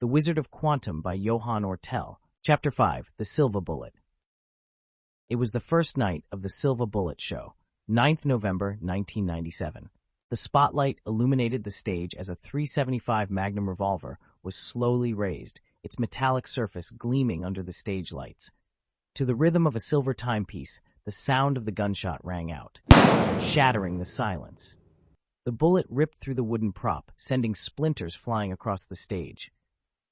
The Wizard of Quantum by Johann Ortel. Chapter 5, The Silva Bullet. It was the first night of the Silva Bullet show, 9th November 1997. The spotlight illuminated the stage as a .375 Magnum revolver was slowly raised, its metallic surface gleaming under the stage lights. To the rhythm of a silver timepiece, the sound of the gunshot rang out, shattering the silence. The bullet ripped through the wooden prop, sending splinters flying across the stage.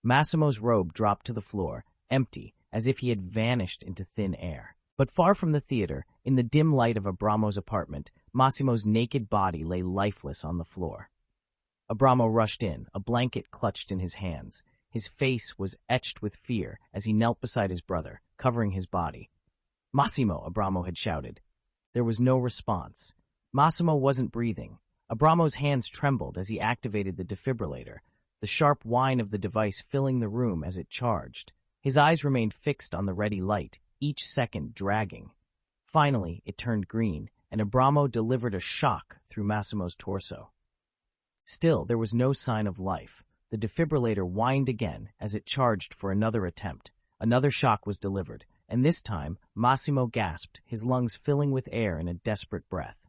Massimo's robe dropped to the floor, empty, as if he had vanished into thin air. But far from the theater, in the dim light of Abramo's apartment, Massimo's naked body lay lifeless on the floor. Abramo rushed in, a blanket clutched in his hands. His face was etched with fear as he knelt beside his brother, covering his body. "Massimo!" Abramo had shouted. There was no response. Massimo wasn't breathing. Abramo's hands trembled as he activated the defibrillator, the sharp whine of the device filling the room as it charged. His eyes remained fixed on the ready light, each second dragging. Finally, it turned green, and Abramo delivered a shock through Massimo's torso. Still, there was no sign of life. The defibrillator whined again as it charged for another attempt. Another shock was delivered, and this time, Massimo gasped, his lungs filling with air in a desperate breath.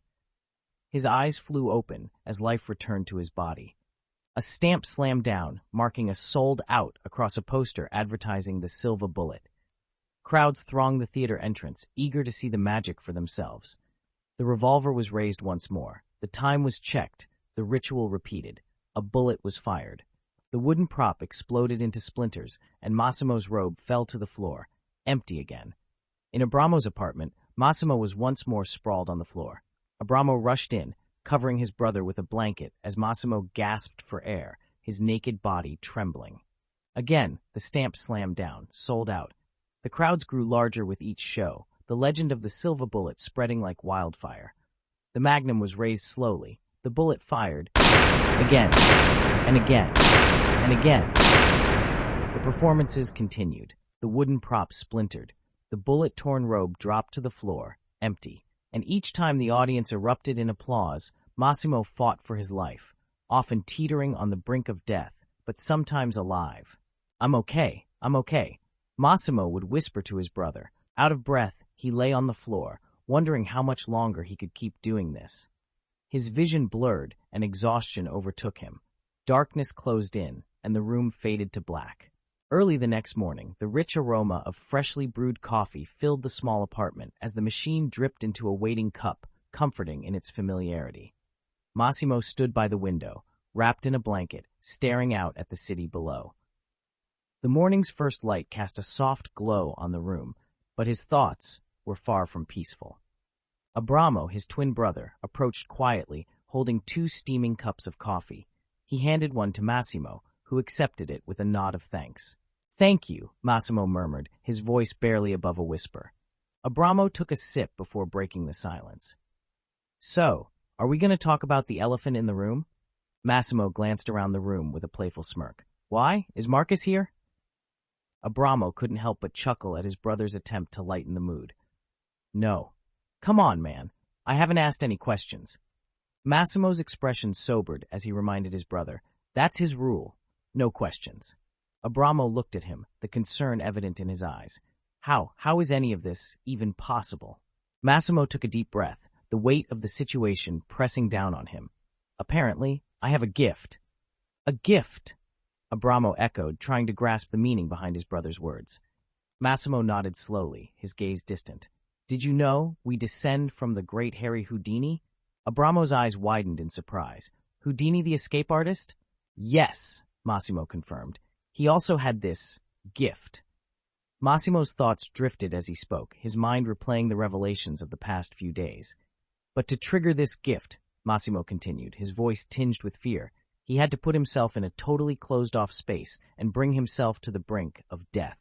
His eyes flew open as life returned to his body. A stamp slammed down, marking a sold out across a poster advertising the Silva Bullet. Crowds thronged the theater entrance, eager to see the magic for themselves. The revolver was raised once more. The time was checked, the ritual repeated. A bullet was fired. The wooden prop exploded into splinters, and Massimo's robe fell to the floor, empty again. In Abramo's apartment, Massimo was once more sprawled on the floor. Abramo rushed in, covering his brother with a blanket as Massimo gasped for air, his naked body trembling. Again, the stamp slammed down, sold out. The crowds grew larger with each show, the legend of the Silva Bullet spreading like wildfire. The Magnum was raised slowly. The bullet fired again, and again, and again. The performances continued. The wooden prop splintered. The bullet-torn robe dropped to the floor, empty. And each time the audience erupted in applause, Massimo fought for his life, often teetering on the brink of death, but sometimes alive. I'm okay. Massimo would whisper to his brother. Out of breath, he lay on the floor, wondering how much longer he could keep doing this. His vision blurred, and exhaustion overtook him. Darkness closed in, and the room faded to black. Early the next morning, the rich aroma of freshly brewed coffee filled the small apartment as the machine dripped into a waiting cup, comforting in its familiarity. Massimo stood by the window, wrapped in a blanket, staring out at the city below. The morning's first light cast a soft glow on the room, but his thoughts were far from peaceful. Abramo, his twin brother, approached quietly, holding 2 steaming cups of coffee. He handed one to Massimo, who accepted it with a nod of thanks. "Thank you," Massimo murmured, his voice barely above a whisper. Abramo took a sip before breaking the silence. "So, are we going to talk about the elephant in the room?" Massimo glanced around the room with a playful smirk. "Why? Is Marcus here?" Abramo couldn't help but chuckle at his brother's attempt to lighten the mood. "No. Come on, man. I haven't asked any questions." Massimo's expression sobered as he reminded his brother. "That's his rule. No questions." Abramo looked at him, the concern evident in his eyes. How is any of this even possible? Massimo took a deep breath, the weight of the situation pressing down on him. "Apparently, I have a gift." "A gift?" Abramo echoed, trying to grasp the meaning behind his brother's words. Massimo nodded slowly, his gaze distant. "Did you know we descend from the great Harry Houdini?" Abramo's eyes widened in surprise. "Houdini the escape artist?" "Yes," Massimo confirmed. "He also had this gift." Massimo's thoughts drifted as he spoke, his mind replaying the revelations of the past few days. "But to trigger this gift," Massimo continued, his voice tinged with fear, he had to put himself in a totally closed-off space and bring himself to the brink of death.